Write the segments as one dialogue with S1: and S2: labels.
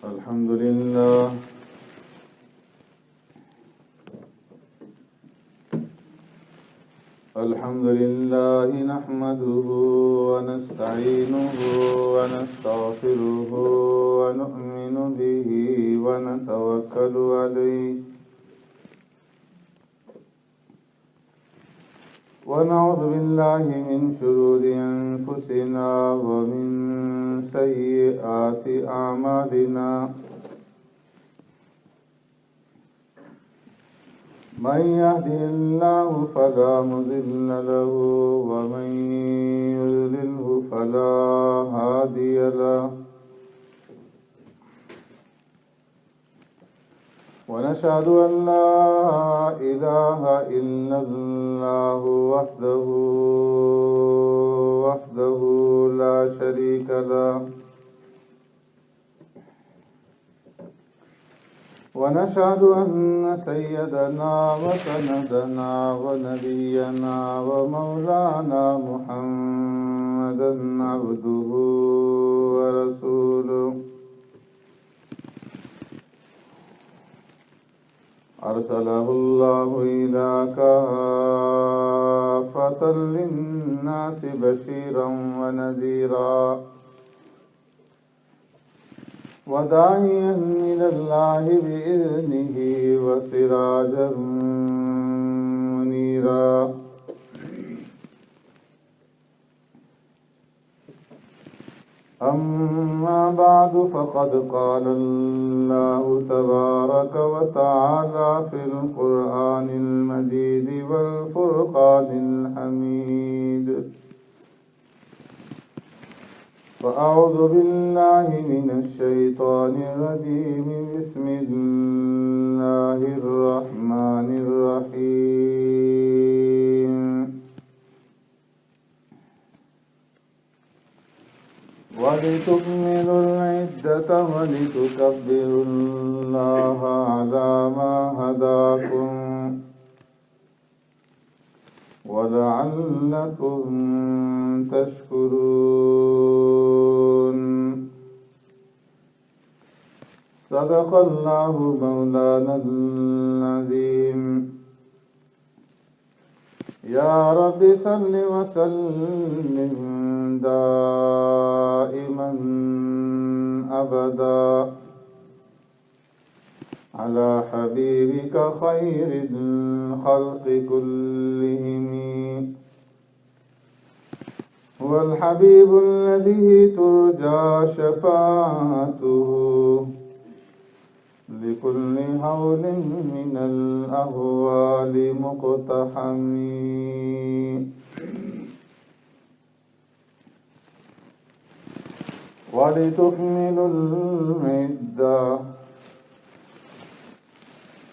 S1: الحمد لله نحمده ونستعينه ونستغفره ونؤمن به ونتوكل عليه ونعوذ بالله من شرور أنفسنا ومن سيئات أعمالنا من يهده الله فلا مضل له ومن يضلله فلا هادي له ونشهد أن لا إله إلا الله وحده لا شريك له ونشهد أن سيدنا وسندنا ونبينا ومولانا محمدا عبده ورسوله أرسله الله إلى كافة للناس بشيرا ونذيرا وداعيا إلى الله بإذنه وسراجا منيرا أما بعد فقد قال الله تبارك وتعالى في القرآن المجيد والفرقان الحميد فأعوذ بالله من الشيطان الرجيم بسم الله الرحمن الرحيم ولتكملوا العدة ولتكبروا الله على ما هداكم ولعلكم تشكرون صدق الله مولانا العظيم يا رب صل وسلم دائما أبدا على حبيبك خير الخلق كلهم هو الحبيب الذي ترجى شفاعته لكل هول من الأهوال مقتحم وَلِتُكْمِلُوا الْعِدَّةَ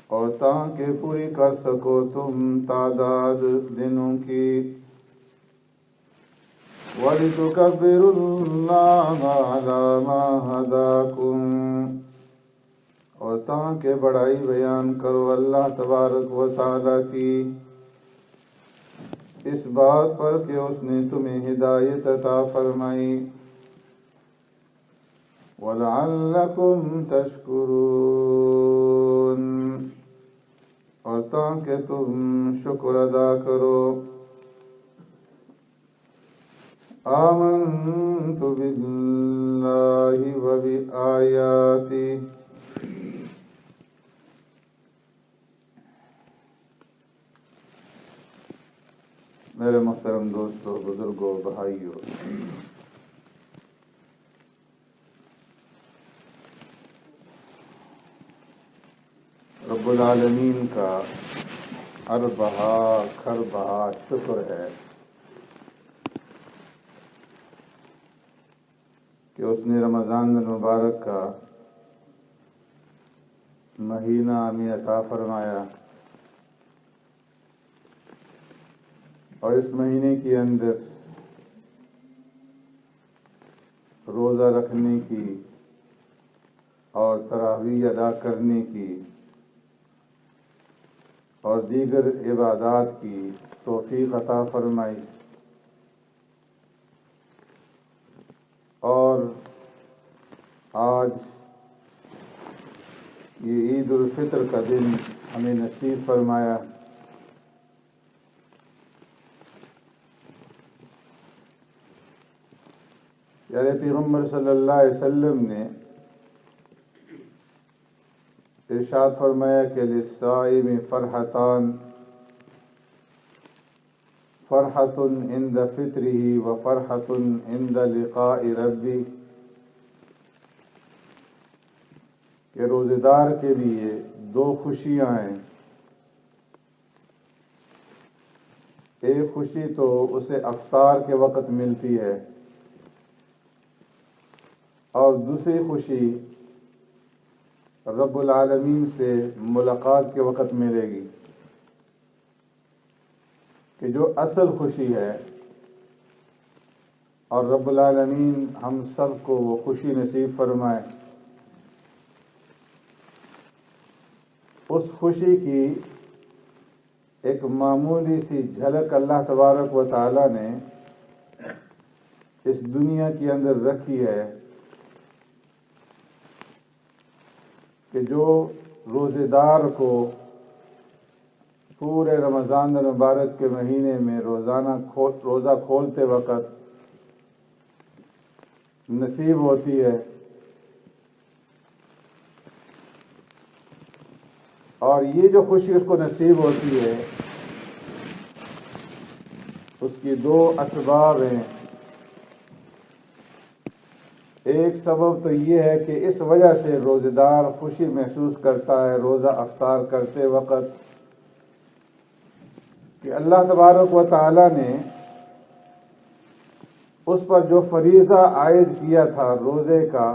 S1: اور تاکہ پوری کر سکو تم تعداد دنوں کی وَلِتُكَبِّرُوا اللَّهَ عَلَى مَا هَدَاكُمْ اور تاکہ بڑائی بیان کرو اللہ تبارک و تعالی کی اس بات پر کہ اس نے تمہیں ہدایت عطا فرمائی وَلَعَلَّكُمْ تَشْكُرُونَ اور تاکہ تم شکر ادا کرو آمنت باللہ وبآیاتی میرے محترم دوستو، بزرگوں، بھائیوں، رب العالمین کا ہر بہا کھر بہا شکر ہے کہ اس نے رمضان المبارک کا مہینہ ہمیں عطا فرمایا اور اس مہینے کے اندر روزہ رکھنے کی اور تراویح ادا کرنے کی اور دیگر عبادات کی توفیق عطا فرمائی اور آج یہ عید الفطر کا دن ہمیں نصیب فرمایا۔ پیارے پیغمبر صلی اللہ علیہ وسلم نے ارشاد فرمایا کہ للصائم فرحتان، فرحۃ عند فطرہ و فرحۃ عند لقاء ربہ، کہ روزے دار کے لیے دو خوشیاں ہیں۔ ایک خوشی تو اسے افطار کے وقت ملتی ہے، اور دوسری خوشی رب العالمین سے ملاقات کے وقت ملے گی، کہ جو اصل خوشی ہے، اور رب العالمین ہم سب کو وہ خوشی نصیب فرمائے۔ اس خوشی کی ایک معمولی سی جھلک اللہ تبارک و تعالی نے اس دنیا کے اندر رکھی ہے، کہ جو روزے دار کو پورے رمضان المبارک کے مہینے میں روزہ کھولتے وقت نصیب ہوتی ہے، اور یہ جو خوشی اس کو نصیب ہوتی ہے اس کی دو اسباب ہیں۔ ایک سبب تو یہ ہے کہ اس وجہ سے روزے دار خوشی محسوس کرتا ہے روزہ افطار کرتے وقت، کہ اللہ تبارک و تعالی نے اس پر جو فریضہ عائد کیا تھا روزے کا،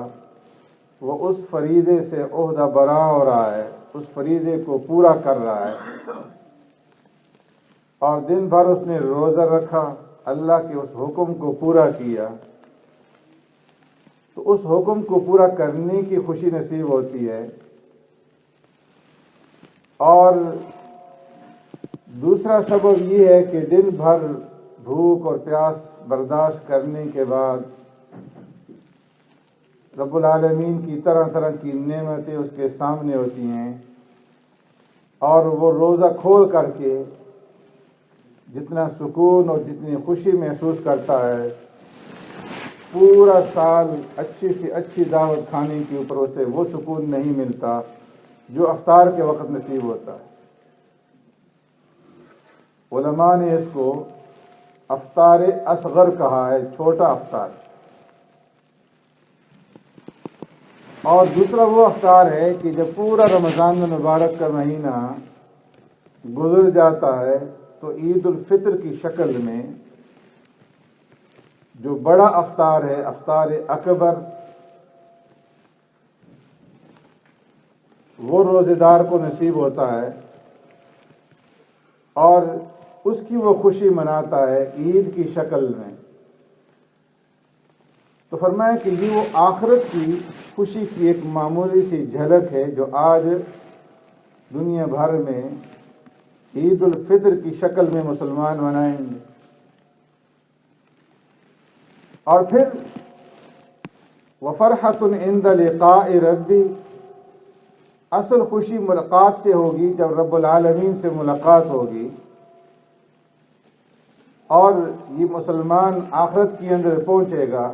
S1: وہ اس فریضے سے عہدہ برآ ہو رہا ہے، اس فریضے کو پورا کر رہا ہے، اور دن بھر اس نے روزہ رکھا، اللہ کے اس حکم کو پورا کیا، تو اس حکم کو پورا کرنے کی خوشی نصیب ہوتی ہے۔ اور دوسرا سبب یہ ہے کہ دن بھر بھوک اور پیاس برداشت کرنے کے بعد رب العالمین کی طرح طرح کی نعمتیں اس کے سامنے ہوتی ہیں، اور وہ روزہ کھول کر کے جتنا سکون اور جتنی خوشی محسوس کرتا ہے، پورا سال اچھی سی اچھی دعوت کھانے کے اوپر اسے وہ سکون نہیں ملتا جو افطار کے وقت نصیب ہوتا ہے۔ علماء نے اس کو افطار اصغر کہا ہے، چھوٹا افطار، اور دوسرا وہ افطار ہے کہ جب پورا رمضان المبارک کا مہینہ گزر جاتا ہے تو عید الفطر کی شکل میں جو بڑا افطار ہے، افطار اکبر، وہ روزے دار کو نصیب ہوتا ہے، اور اس کی وہ خوشی مناتا ہے عید کی شکل میں۔ تو فرمایا کہ یہ وہ آخرت کی خوشی کی ایک معمولی سی جھلک ہے جو آج دنیا بھر میں عید الفطر کی شکل میں مسلمان منائیں گے۔ اور پھر وَفَرْحَةٌ عِنْدَ لِقَاءِ رَبِّ، اصل خوشی ملاقات سے ہوگی، جب رب العالمین سے ملاقات ہوگی، اور یہ مسلمان آخرت کے اندر پہنچے گا،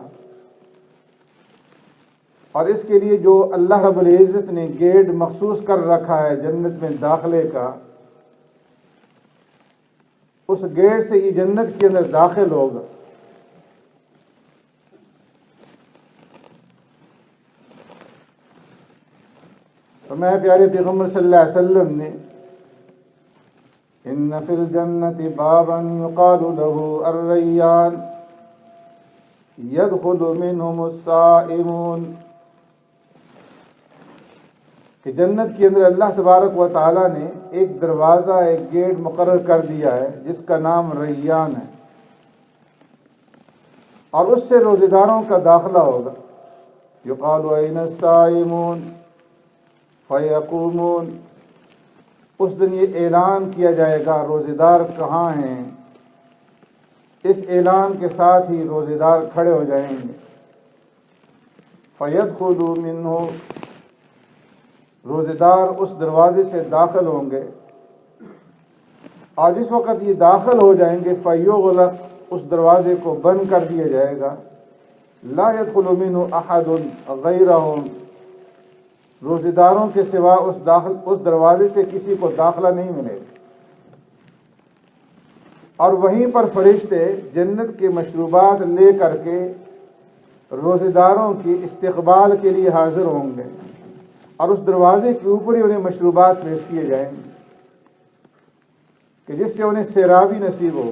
S1: اور اس کے لیے جو اللہ رب العزت نے گیٹ مخصوص کر رکھا ہے جنت میں داخلے کا، اس گیٹ سے یہ جنت کے اندر داخل ہوگا۔ فرمایا پیارے پیغمبر صلی اللہ علیہ وسلم نے، ان فی الجنت بابا یقال له الریان يدخل منهم الصائمون، کہ جنت کے اندر اللہ تبارک و تعالی نے ایک دروازہ، ایک گیٹ مقرر کر دیا ہے جس کا نام ریان ہے، اور اس سے روزے داروں کا داخلہ ہوگا۔ یقال این الصائمون فیقومون، اس دن یہ اعلان کیا جائے گا روزے دار کہاں ہیں، اس اعلان کے ساتھ ہی روزے دار کھڑے ہو جائیں گے۔ فیدخلوا منہ، روزے دار اس دروازے سے داخل ہوں گے، اور جس وقت یہ داخل ہو جائیں گے فَيُغْلَقْ، اس دروازے کو بند کر دیا جائے گا، لا يدخل منه احد غیرهم، روزے داروں کے سوا اس دروازے سے کسی کو داخلہ نہیں ملے گا، اور وہیں پر فرشتے جنت کے مشروبات لے کر کے روزے داروں کی استقبال کے لیے حاضر ہوں گے، اور اس دروازے کے اوپر ہی انہیں مشروبات پیش کیے جائیں گے کہ جس سے انہیں سیرابی نصیب ہو۔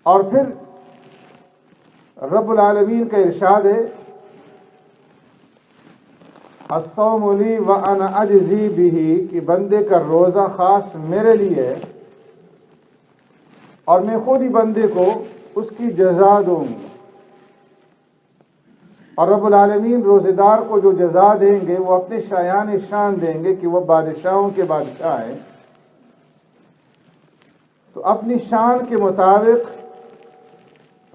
S1: اور پھر رب العالمین کا ارشاد ہے الصوم لی وانا اجزی بہ، کہ بندے کا روزہ خاص میرے لیے ہے اور میں خود ہی بندے کو اس کی جزا دوں گی۔ اور رب العالمین روزے دار کو جو جزا دیں گے وہ اپنے شایان شان دیں گے کہ وہ بادشاہوں کے بادشاہ ہیں، تو اپنی شان کے مطابق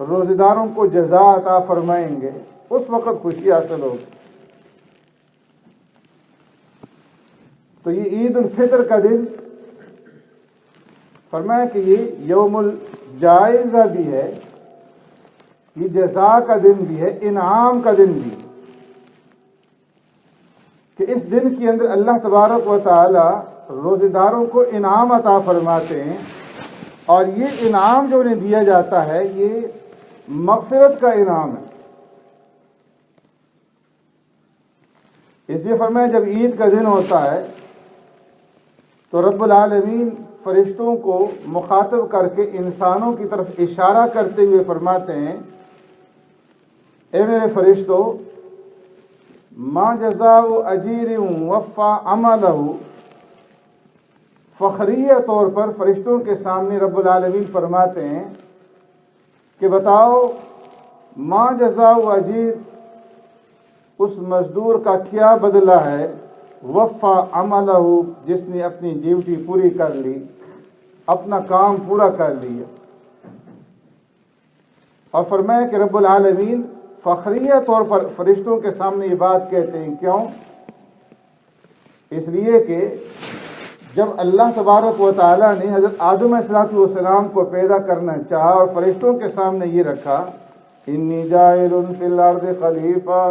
S1: روزے داروں کو جزا عطا فرمائیں گے، اس وقت خوشی حاصل ہوگی۔ تو یہ عید الفطر کا دن فرمایا کہ یہ یوم الجائزہ بھی ہے، یہ جزا کا دن بھی ہے، انعام کا دن بھی، کہ اس دن کے اندر اللہ تبارک و تعالی روزے داروں کو انعام عطا فرماتے ہیں، اور یہ انعام جو انہیں دیا جاتا ہے یہ مغفرت کا انعام ہے۔ اس لیے فرمایا جب عید کا دن ہوتا ہے تو رب العالمین فرشتوں کو مخاطب کر کے انسانوں کی طرف اشارہ کرتے ہوئے فرماتے ہیں اے میرے فرشتوں، ما جزاء اجیر وفا عملہ، فخریہ طور پر فرشتوں کے سامنے رب العالمین فرماتے ہیں کہ بتاؤ ما جزاء اجیر، اس مزدور کا کیا بدلہ ہے، وفا عملہ، جس نے اپنی ڈیوٹی پوری کر لی، اپنا کام پورا کر لیا۔ اور فرمایا کہ رب العالمین فخریہ طور پر فرشتوں کے سامنے یہ بات کہتے ہیں، کیوں؟ اس لیے کہ جب اللہ تبارک و تعالیٰ نے حضرت آدم علیہ السلام کو پیدا کرنا چاہا اور فرشتوں کے سامنے یہ رکھا انی جاعل فی الارض خلیفہ،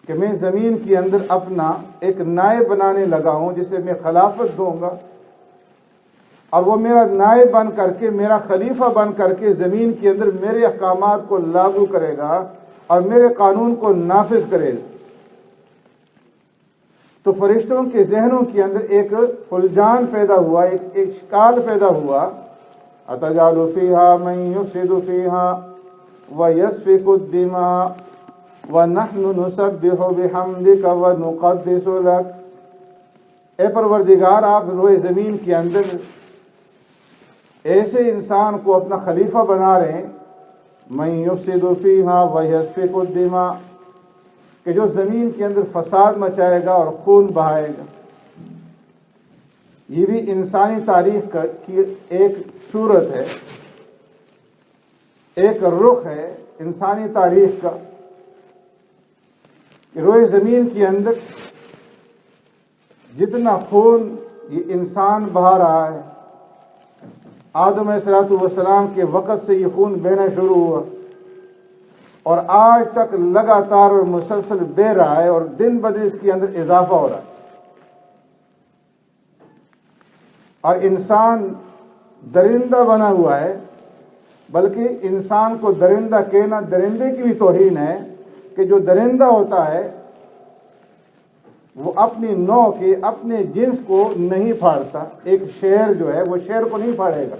S1: کہ میں زمین کے اندر اپنا ایک نائب بنانے لگا ہوں جسے میں خلافت دوں گا، اور وہ میرا نائب بن کر کے، میرا خلیفہ بن کر کے زمین کے اندر میرے احکامات کو لاگو کرے گا اور میرے قانون کو نافذ کرے گا۔ تو فرشتوں کے ذہنوں کے اندر ایک فلجان پیدا ہوا، ایک اشکال پیدا ہوا، اتجعل فیہا من یفسد فیہا ویسفک الدماء وَنَحْنُ نُسَبِّحُ بِحَمْدِكَ وَنُقَدِّسُ لَكَ، اے پروردگار آپ روئے زمین کے اندر ایسے انسان کو اپنا خلیفہ بنا رہے ہیں مَن يُفْسِدُ فِيهَا وَيَسْفِكُ الدِّمَاء، کہ جو زمین کے اندر فساد مچائے گا اور خون بہائے گا۔ یہ بھی انسانی تاریخ کی ایک صورت ہے، ایک رخ ہے انسانی تاریخ کا، کہ روئے زمین کے اندر جتنا خون یہ انسان بہا رہا ہے، آدم علیہ السلام کے وقت سے یہ خون بہنا شروع ہوا اور آج تک لگاتار اور مسلسل بہہ رہا ہے، اور دن بدن اس کے اندر اضافہ ہو رہا ہے۔ اور انسان درندہ بنا ہوا ہے، بلکہ انسان کو درندہ کہنا درندے کی بھی توہین ہے، کہ جو درندہ ہوتا ہے وہ اپنی نوع کے اپنے جنس کو نہیں پھاڑتا۔ ایک شیر جو ہے وہ شیر کو نہیں پھاڑے گا،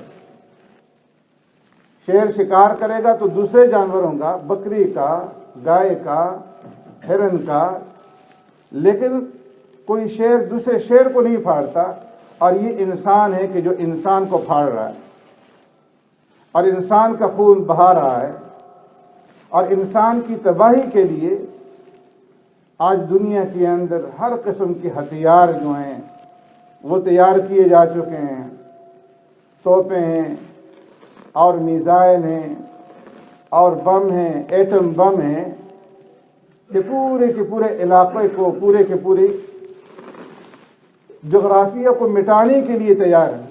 S1: شیر شکار کرے گا تو دوسرے جانوروں کا، بکری کا، گائے کا، ہرن کا، لیکن کوئی شیر دوسرے شیر کو نہیں پھاڑتا۔ اور یہ انسان ہے کہ جو انسان کو پھاڑ رہا ہے اور انسان کا خون بہا رہا ہے، اور انسان کی تباہی کے لیے آج دنیا کے اندر ہر قسم کے ہتھیار جو ہیں وہ تیار کیے جا چکے ہیں، توپیں ہیں اور میزائل ہیں اور بم ہیں، ایٹم بم ہیں، کہ پورے کے پورے علاقے کو، پورے کے پورے جغرافیہ کو مٹانے کے لیے تیار ہے۔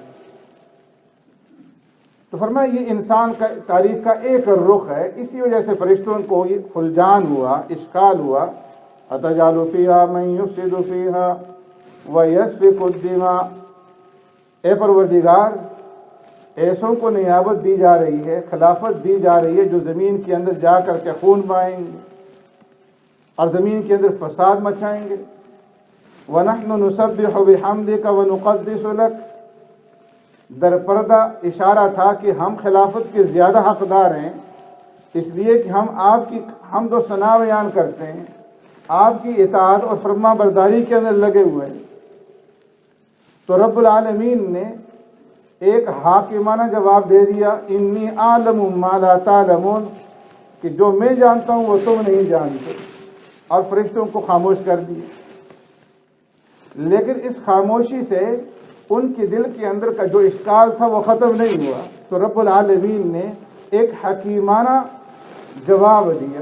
S1: تو فرمایا یہ انسان کا تاریخ کا ایک رخ ہے، اسی وجہ سے فرشتوں کو یہ خلجان ہوا، اشکال ہوا، اتجعل فیہا من یفسد فیہا ویسفک الدماء، اے پروردگار ایسوں کو نیابت دی جا رہی ہے، خلافت دی جا رہی ہے جو زمین کے اندر جا کر کے خون بہائیں گے اور زمین کے اندر فساد مچائیں گے۔ وَنَحْنُ نُسَبِّحُ بِحَمْدِكَ وَنُقَدِّسُ لَكَ، در پردہ اشارہ تھا کہ ہم خلافت کے زیادہ حقدار ہیں، اس لیے کہ ہم آپ کی حمد و ثنا بیان کرتے ہیں، آپ کی اطاعت اور فرما برداری کے اندر لگے ہوئے ہیں۔ تو رب العالمین نے ایک حاکمانہ جواب دے دیا، انی اعلم ما لا تعلمون، کہ جو میں جانتا ہوں وہ تم نہیں جانتے، اور فرشتوں کو خاموش کر دیا۔ لیکن اس خاموشی سے ان کے دل کے اندر کا جو اشکال تھا وہ ختم نہیں ہوا، تو رب العالمین نے ایک حکیمانہ جواب دیا،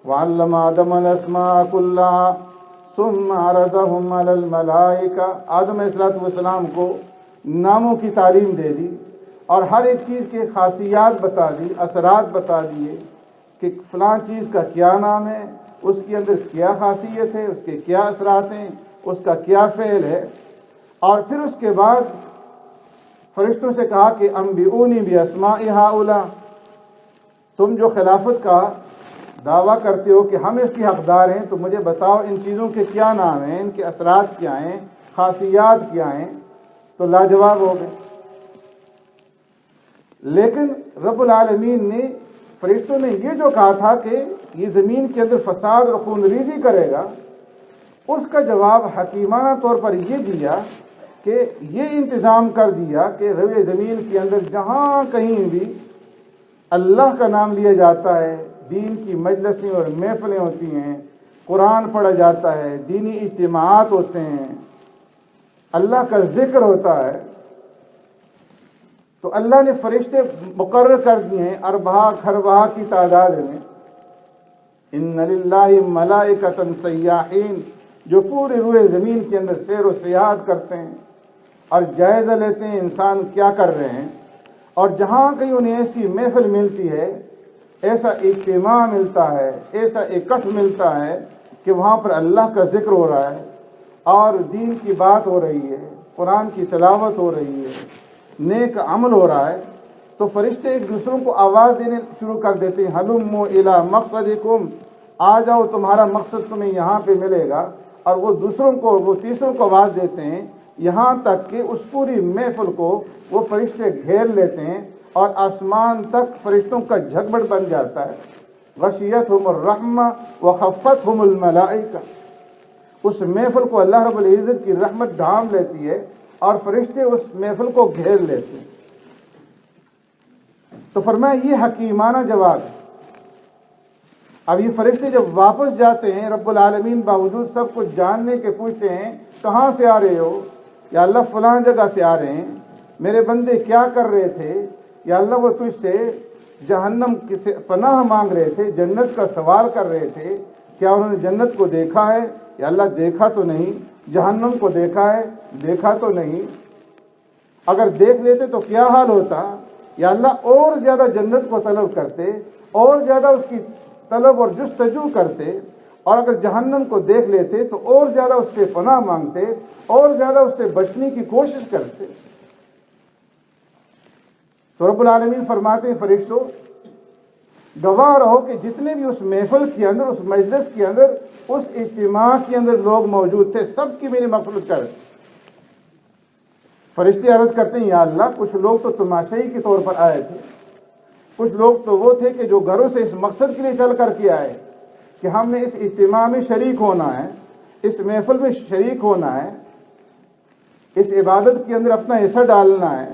S1: وَعَلَّمَ آدَمَ الْأَسْمَاءَ كُلَّهَا ثُمَّ عَرَضَهُمْ عَلَى الْمَلَائِكَةِ، آدم علیہ السلام کو ناموں کی تعلیم دے دی اور ہر ایک چیز کی خاصیات بتا دی، اثرات بتا دیے کہ فلاں چیز کا کیا نام ہے، اس کے اندر کیا خاصیت ہے، اس کے کیا اثرات ہیں، اس کا کیا فعل ہے۔ اور پھر اس کے بعد فرشتوں سے کہا کہ انبئونی باسماء ہؤلاء، تم جو خلافت کا دعویٰ کرتے ہو کہ ہم اس کی حقدار ہیں، تو مجھے بتاؤ ان چیزوں کے کیا نام ہیں، ان کے اثرات کیا ہیں، خاصیات کیا ہیں۔ تو لاجواب ہو گئے۔ لیکن رب العالمین نے فرشتوں نے یہ جو کہا تھا کہ یہ زمین کے اندر فساد اور خون ریزی کرے گا، اس کا جواب حکیمانہ طور پر یہ دیا کہ یہ انتظام کر دیا کہ روئے زمین کے اندر جہاں کہیں بھی اللہ کا نام لیا جاتا ہے، دین کی مجلسیں اور محفلیں ہوتی ہیں، قرآن پڑھا جاتا ہے، دینی اجتماعات ہوتے ہیں، اللہ کا ذکر ہوتا ہے، تو اللہ نے فرشتے مقرر کر دیے ہیں اربعہ خربہ کی تعداد میں، ان للہ ملائکۃ سیاحین، جو پورے روئے زمین کے اندر سیر و سیاحت کرتے ہیں اور جائزہ لیتے ہیں انسان کیا کر رہے ہیں، اور جہاں کہیں انہیں ایسی محفل ملتی ہے، ایسا اجتماع ملتا ہے، ایسا اکٹھ ملتا ہے کہ وہاں پر اللہ کا ذکر ہو رہا ہے اور دین کی بات ہو رہی ہے، قرآن کی تلاوت ہو رہی ہے، نیک عمل ہو رہا ہے، تو فرشتے ایک دوسروں کو آواز دینے شروع کر دیتے ہیں، ہلموا الی مقصدکم، آ جاؤ تمہارا مقصد تمہیں یہاں پہ ملے گا، اور وہ دوسروں کو، وہ تیسروں کو آواز دیتے ہیں، یہاں تک کہ اس پوری محفل کو وہ فرشتے گھیر لیتے ہیں اور آسمان تک فرشتوں کا جھگمٹ بن جاتا ہے۔ غشیتہم الرحمہ وخفتہم الملائکہ، اس محفل کو اللہ رب العزت کی رحمت ڈھانپ لیتی ہے اور فرشتے اس محفل کو گھیر لیتے ہیں۔ تو فرمایا یہ حکیمانہ جواب ہے۔ اب یہ فرشتے جب واپس جاتے ہیں، رب العالمین باوجود سب کچھ جاننے کے پوچھتے ہیں کہاں سے آ رہے ہو؟ یا اللہ فلاں جگہ سے آ رہے ہیں، میرے بندے کیا کر رہے تھے؟ یا اللہ وہ تجھ سے جہنم سے پناہ مانگ رہے تھے، جنت کا سوال کر رہے تھے، کیا انہوں نے جنت کو دیکھا ہے؟ یا اللہ دیکھا تو نہیں۔ جہنم کو دیکھا ہے؟ دیکھا تو نہیں۔ اگر دیکھ لیتے تو کیا حال ہوتا؟ یا اللہ اور زیادہ جنت کو طلب کرتے، اور زیادہ اس کی طلب اور جستجو کرتے، اور اگر جہنم کو دیکھ لیتے تو اور زیادہ اس سے پناہ مانگتے، اور زیادہ اس سے بچنے کی کوشش کرتے۔ تو رب العالمین فرماتے ہیں فرشتوں گواہ رہو کہ جتنے بھی اس محفل کے اندر، اس مجلس کے اندر، اس اجتماع کے اندر لوگ موجود تھے، سب کی میری مغفرت کر۔ فرشتے عرض کرتے ہیں یا اللہ کچھ لوگ تو تماشائی کے طور پر آئے تھے، کچھ لوگ تو وہ تھے کہ جو گھروں سے اس مقصد کے لیے چل کر کے آئے کہ ہم نے اس اجتماع میں شریک ہونا ہے، اس محفل میں شریک ہونا ہے، اس عبادت کے اندر اپنا حصہ ڈالنا ہے،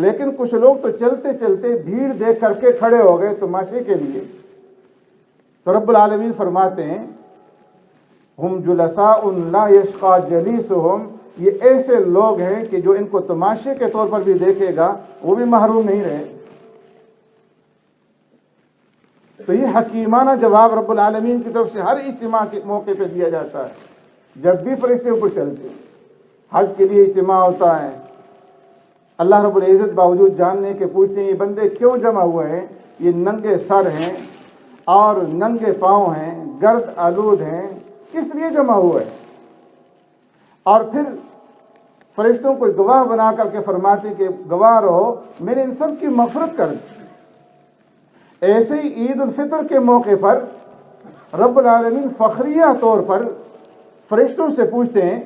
S1: لیکن کچھ لوگ تو چلتے چلتے بھیڑ دیکھ کر کے کھڑے ہو گئے تماشے کے لیے۔ تو رب العالمین فرماتے ہیں ہم جلساء لا یشقى جلیسہم، یہ ایسے لوگ ہیں کہ جو ان کو تماشے کے طور پر بھی دیکھے گا وہ بھی محروم نہیں رہے۔ تو یہ حکیمانہ جواب رب العالمین کی طرف سے ہر اجتماع کے موقع پہ دیا جاتا ہے۔ جب بھی فرشتے اوپر چلتے ہیں، حج کے لیے اجتماع ہوتا ہے، اللہ رب العزت باوجود جاننے کے پوچھتے ہیں یہ بندے کیوں جمع ہوئے ہیں؟ یہ ننگے سر ہیں اور ننگے پاؤں ہیں، گرد آلود ہیں، کس لیے جمع ہوئے؟ اور پھر فرشتوں کو گواہ بنا کر کے فرماتے کہ گواہ رہو میں نے ان سب کی مغفرت کر دی۔ ایسے ہی عید الفطر کے موقع پر رب العالمین فخریہ طور پر فرشتوں سے پوچھتے ہیں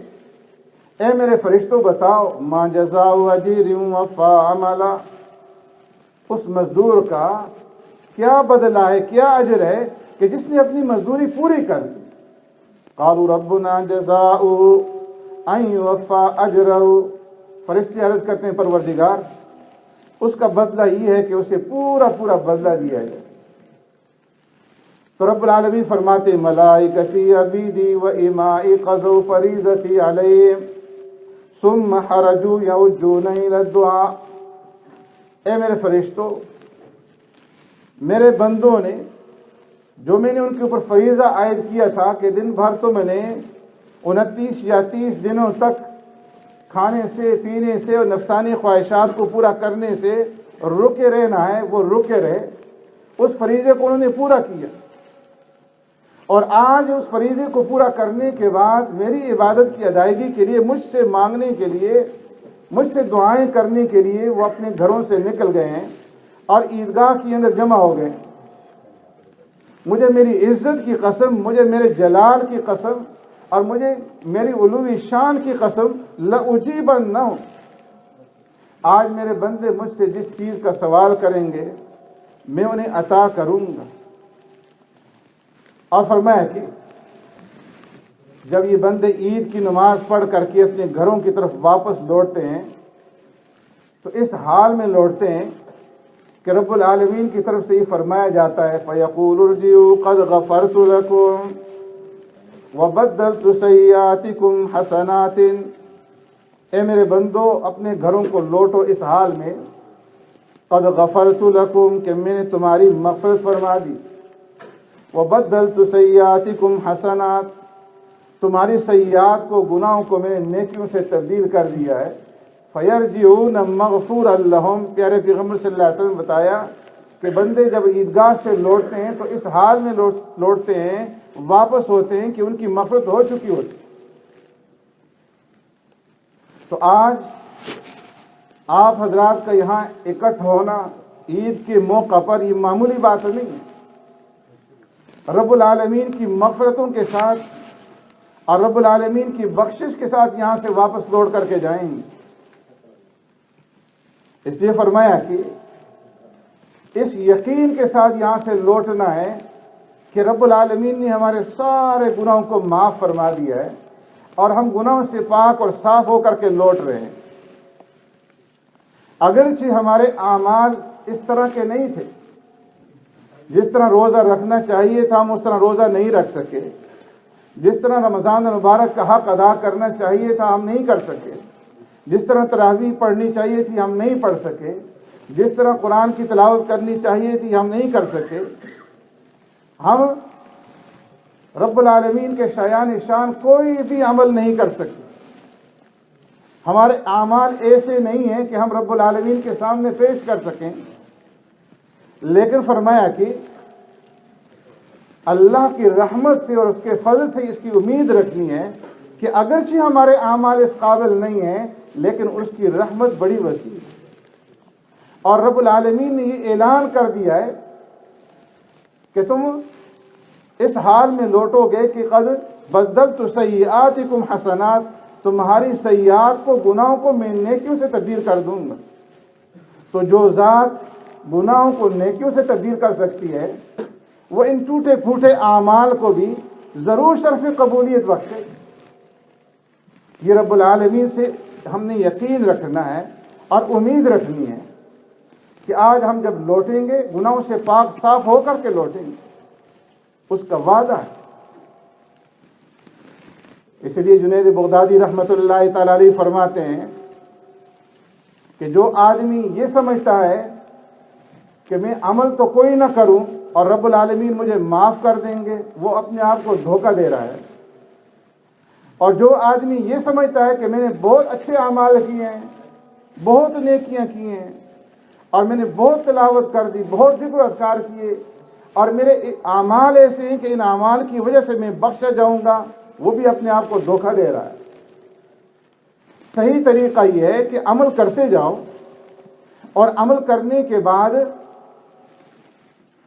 S1: اے میرے فرشتوں بتاؤ ما جزاء اجیر وفا عملا، اس مزدور کا کیا بدلہ ہے، کیا اجر ہے کہ جس نے اپنی مزدوری پوری کر دی؟ قالوا ربنا جزاؤہ ان یوفا اجرہ، فرشتے عرض کرتے ہیں پروردگار اس کا بدلہ یہ ہے کہ اسے پورا پورا بدلہ دیا جائے۔ تو رب العالمین فرماتے ملائکتی عبیدی و امائی قضوا فریضتی علیہم ثم حرجوا یوجون الی الدعاء، اے میرے فرشتوں، میرے بندوں نے جو میں نے ان کے اوپر فریضہ عائد کیا تھا کہ دن بھر تو میں نے 29 یا 30 دنوں تک کھانے سے پینے سے اور نفسانی خواہشات کو پورا کرنے سے رکے رہنا ہے، وہ رکے رہے، اس فریضے کو انہوں نے پورا کیا۔ اور آج اس فریضے کو پورا کرنے کے بعد میری عبادت کی ادائیگی کے لیے مجھ سے مانگنے کے لیے، مجھ سے دعائیں کرنے کے لیے وہ اپنے گھروں سے نکل گئے ہیں اور عیدگاہ کے اندر جمع ہو گئے۔ مجھے میری عزت کی قسم، مجھے میرے جلال کی قسم اور مجھے میری علوی شان کی قسم لأجیبنہم، آج میرے بندے مجھ سے جس چیز کا سوال کریں گے میں انہیں عطا کروں گا۔ اور فرمایا کہ جب یہ بندے عید کی نماز پڑھ کر کے اپنے گھروں کی طرف واپس لوٹتے ہیں تو اس حال میں لوٹتے ہیں کہ رب العالمین کی طرف سے یہ فرمایا جاتا ہے فَيَقُولُ ارْجِعُوا قَدْ غَفَرْتُ لَكُمْ وَبَدَّلْتُ سَيِّئَاتِكُمْ حَسَنَاتٍ، اے میرے بندو اپنے گھروں کو لوٹو اس حال میں قَدْ غَفَرْتُ لَكُمْ کہ میں نے تمہاری مغفرت فرما دی، وَبَدَّلْتُ سَيِّئَاتِكُمْ حَسَنَاتٍ، تمہاری سیئات کو گناہوں کو میں نے نیکیوں سے تبدیل کر دیا ہے۔ فَيَرْجِعُونَ مَغْفُورًا لَهُمْ، پیارے پیغمبر صلی اللہ علیہ وسلم نے بتایا کہ بندے جب عیدگاہ سے لوٹتے ہیں تو اس حال میں لوٹتے ہیں، واپس ہوتے ہیں کہ ان کی مغفرت ہو چکی ہوتی۔ تو آج آپ حضرات کا یہاں اکٹھ ہونا عید کے موقع پر یہ معمولی بات نہیں ہے۔ رب العالمین کی مغفرتوں کے ساتھ اور رب العالمین کی بخشش کے ساتھ یہاں سے واپس لوٹ کر کے جائیں گے۔ اس لیے فرمایا کہ اس یقین کے ساتھ یہاں سے لوٹنا ہے کہ رب العالمین نے ہمارے سارے گناہوں کو معاف فرما دیا ہے اور ہم گناہوں سے پاک اور صاف ہو کر کے لوٹ رہے ہیں۔ اگرچہ ہمارے اعمال اس طرح کے نہیں تھے، جس طرح روزہ رکھنا چاہیے تھا ہم اس طرح روزہ نہیں رکھ سکے، جس طرح رمضان المبارک کا حق ادا کرنا چاہیے تھا ہم نہیں کر سکے، جس طرح تراویح پڑھنی چاہیے تھی ہم نہیں پڑھ سکے، جس طرح قرآن کی تلاوت کرنی چاہیے تھی ہم نہیں کر سکے۔ ہم رب العالمین کے شایان شان کوئی بھی عمل نہیں کر سکتے، ہمارے اعمال ایسے نہیں ہیں کہ ہم رب العالمین کے سامنے پیش کر سکیں۔ لیکن فرمایا کہ اللہ کی رحمت سے اور اس کے فضل سے اس کی امید رکھنی ہے کہ اگرچہ ہمارے اعمال اس قابل نہیں ہیں لیکن اس کی رحمت بڑی وسیع ہے۔ اور رب العالمین نے یہ اعلان کر دیا ہے کہ تم اس حال میں لوٹو گے کہ قد بدلت سیئاتکم حسنات، تمہاری سیئات کو گناہوں کو میں نیکیوں سے تبدیل کر دوں گا۔ تو جو ذات گناہوں کو نیکیوں سے تبدیل کر سکتی ہے وہ ان ٹوٹے پھوٹے اعمال کو بھی ضرور شرف قبولیت بخشے۔ یہ رب العالمین سے ہم نے یقین رکھنا ہے اور امید رکھنی ہے کہ آج ہم جب لوٹیں گے گناہوں سے پاک صاف ہو کر کے لوٹیں گے، اس کا وعدہ ہے۔ اس لیے جنید بغدادی رحمۃ اللہ تعالی علیہ فرماتے ہیں کہ جو آدمی یہ سمجھتا ہے کہ میں عمل تو کوئی نہ کروں اور رب العالمین مجھے معاف کر دیں گے، وہ اپنے آپ کو دھوکہ دے رہا ہے۔ اور جو آدمی یہ سمجھتا ہے کہ میں نے بہت اچھے اعمال کیے ہیں، بہت نیکیاں کی ہیں، اور میں نے بہت تلاوت کر دی، بہت ذکر و اذکار کیے، اور میرے اعمال ایسے ہیں کہ ان اعمال کی وجہ سے میں بخشا جاؤں گا، وہ بھی اپنے آپ کو دھوکہ دے رہا ہے۔ صحیح طریقہ یہ ہے کہ عمل کرتے جاؤ، اور عمل کرنے کے بعد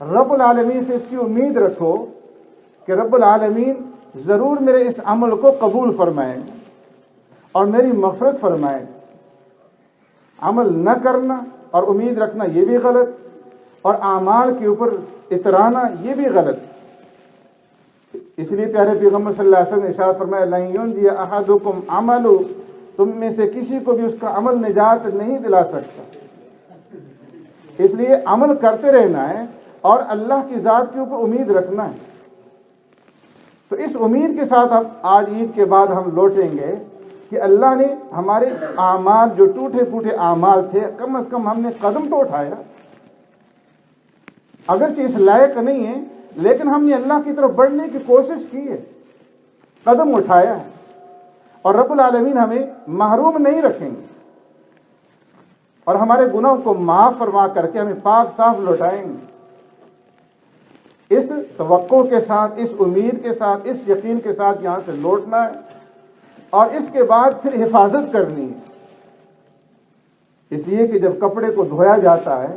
S1: رب العالمین سے اس کی امید رکھو کہ رب العالمین ضرور میرے اس عمل کو قبول فرمائے اور میری مغفرت فرمائے۔ عمل نہ کرنا اور امید رکھنا یہ بھی غلط، اور اعمال کے اوپر اترانا یہ بھی غلط۔ اس لیے پیارے پیغمبر صلی اللہ علیہ وسلم نے ارشاد فرمایا لن ينجي احدكم عمل، تم میں سے کسی کو بھی اس کا عمل نجات نہیں دلا سکتا۔ اس لیے عمل کرتے رہنا ہے اور اللہ کی ذات کے اوپر امید رکھنا ہے۔ تو اس امید کے ساتھ اب آج عید کے بعد ہم لوٹیں گے کہ اللہ نے ہمارے اعمال جو ٹوٹے پھوٹے اعمال تھے، کم از کم ہم نے قدم تو اٹھایا، اگرچہ اس لائق نہیں ہے لیکن ہم نے اللہ کی طرف بڑھنے کی کوشش کی ہے، قدم اٹھایا ہے، اور رب العالمین ہمیں محروم نہیں رکھیں گے اور ہمارے گناہوں کو معاف فرما کر کے ہمیں پاک صاف لوٹائیں گے۔ اس توقع کے ساتھ، اس امید کے ساتھ، اس یقین کے ساتھ یہاں سے لوٹنا ہے، اور اس کے بعد پھر حفاظت کرنی ہے۔ اس لیے کہ جب کپڑے کو دھویا جاتا ہے،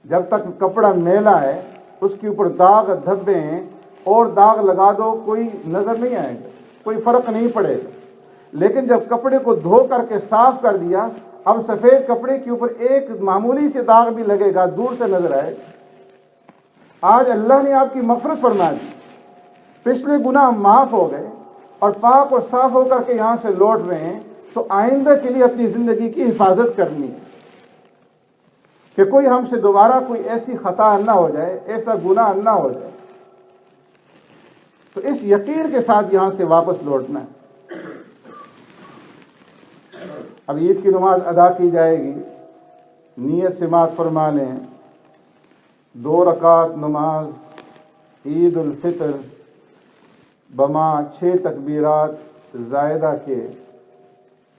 S1: جب تک کپڑا میلا ہے، اس کے اوپر داغ دھبے ہیں، اور داغ لگا دو کوئی نظر نہیں آئے گا، کوئی فرق نہیں پڑے گا۔ لیکن جب کپڑے کو دھو کر کے صاف کر دیا، اب سفید کپڑے کے اوپر ایک معمولی سے داغ بھی لگے گا، دور سے نظر آئے گا۔ آج اللہ نے آپ کی مغفرت فرما دی، پچھلے گناہ معاف ہو گئے اور پاک اور صاف ہو کر کے یہاں سے لوٹ رہے ہیں، تو آئندہ کے لیے اپنی زندگی کی حفاظت کرنی ہے کہ کوئی ہم سے دوبارہ کوئی ایسی خطا نہ ہو جائے، ایسا گناہ نہ ہو جائے۔ تو اس یقین کے ساتھ یہاں سے واپس لوٹنا ہے۔ اب عید کی نماز ادا کی جائے گی، نیت سماعت فرما لیں۔ 2 رکعت نماز عید الفطر بما 6 تکبیرات زائدہ کے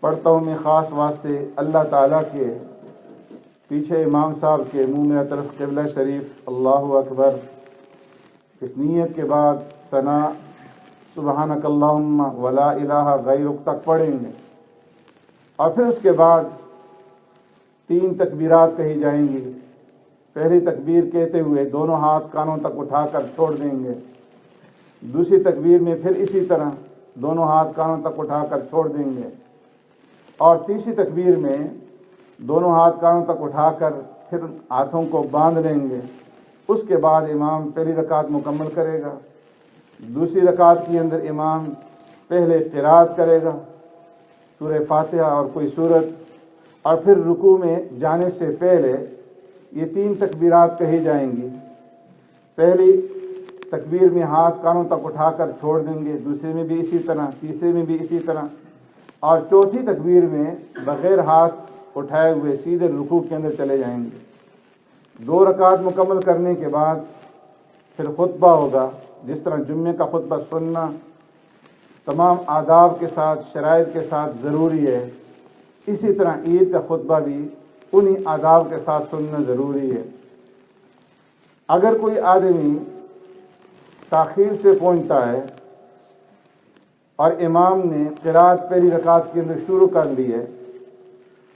S1: پڑھتا ہوں میں خاص واسطے اللہ تعالیٰ کے، پیچھے امام صاحب کے، منہ میرا طرف قبلہ شریف، اللہ اکبر۔ اس نیت کے بعد ثنا سبحانک اللہم ولا الہ غیرک تک پڑھیں گے، اور پھر اس کے بعد 3 تکبیرات کہی جائیں گی۔ پہلی تکبیر کہتے ہوئے دونوں ہاتھ کانوں تک اٹھا کر چھوڑ دیں گے، دوسری تکبیر میں پھر اسی طرح دونوں ہاتھ کانوں تک اٹھا کر چھوڑ دیں گے، اور تیسری تکبیر میں دونوں ہاتھ کانوں تک اٹھا کر پھر ہاتھوں کو باندھ لیں گے۔ اس کے بعد امام پہلی رکعت مکمل کرے گا، دوسری رکعت کے اندر امام پہلے قرات کرے گا، سورہ فاتحہ اور کوئی سورت، اور پھر رکوع میں جانے سے پہلے یہ 3 تکبیرات کہی جائیں گی۔ پہلی تکبیر میں ہاتھ کانوں تک اٹھا کر چھوڑ دیں گے، دوسرے میں بھی اسی طرح، تیسرے میں بھی اسی طرح، اور چوتھی تکبیر میں بغیر ہاتھ اٹھائے ہوئے سیدھے رکوع کے اندر چلے جائیں گے۔ 2 رکعت مکمل کرنے کے بعد پھر خطبہ ہوگا، جس طرح جمعے کا خطبہ سننا تمام آداب کے ساتھ، شرائط کے ساتھ ضروری ہے، اسی طرح عید کا خطبہ بھی انہی آداب کے ساتھ سننا ضروری ہے۔ اگر کوئی آدمی تاخیر سے پہنچتا ہے اور امام نے قرات پہلی رکعت کے اندر شروع کر لی ہے،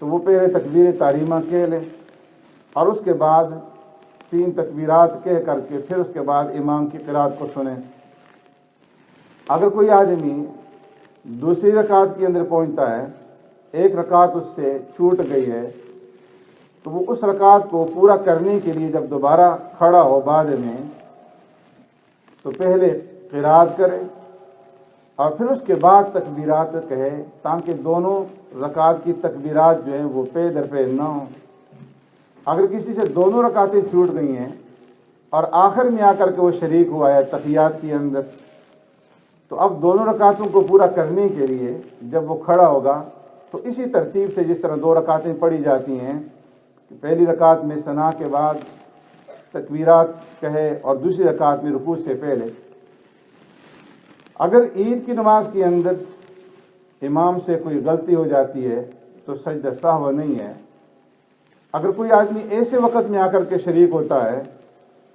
S1: تو وہ پہلے تکبیر تحریمہ کہہ لے، اور اس کے بعد 3 تکبیرات کہہ کر کے پھر اس کے بعد امام کی قرات کو سنیں۔ اگر کوئی آدمی دوسری رکعت کے اندر پہنچتا ہے، ایک رکعت اس سے چھوٹ گئی ہے، تو وہ اس رکعت کو پورا کرنے کے لیے جب دوبارہ کھڑا ہو بعد میں، تو پہلے قرات کرے اور پھر اس کے بعد تکبیرات کہے، تاکہ دونوں رکعت کی تکبیرات جو ہیں وہ پے در پے نہ ہوں۔ اگر کسی سے دونوں رکعتیں چھوٹ گئی ہیں اور آخر میں آ کر کے وہ شریک ہوا ہے تحیات کے اندر، تو اب دونوں رکعتوں کو پورا کرنے کے لیے جب وہ کھڑا ہوگا تو اسی ترتیب سے جس طرح 2 رکعتیں پڑھی جاتی ہیں، کہ پہلی رکعت میں ثنا کے بعد تکبیرات کہے اور دوسری رکعت میں رکوع سے پہلے. اگر عید کی نماز کے اندر امام سے کوئی غلطی ہو جاتی ہے تو سجدہ سہو نہیں ہے. اگر کوئی آدمی ایسے وقت میں آ کر کے شریک ہوتا ہے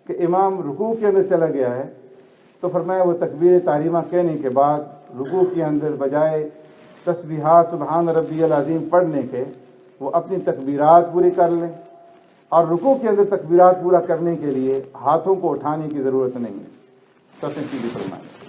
S1: کہ امام رکوع کے اندر چلا گیا ہے تو فرمایا وہ تکبیر تحریمہ کہنے کے بعد رکوع کے اندر بجائے تسبیحات سبحان ربی العظیم پڑھنے کے وہ اپنی تکبیرات پوری کر لیں، اور رکوع کے اندر تکبیرات پورا کرنے کے لیے ہاتھوں کو اٹھانے کی ضرورت نہیں ہے. فرمائیں.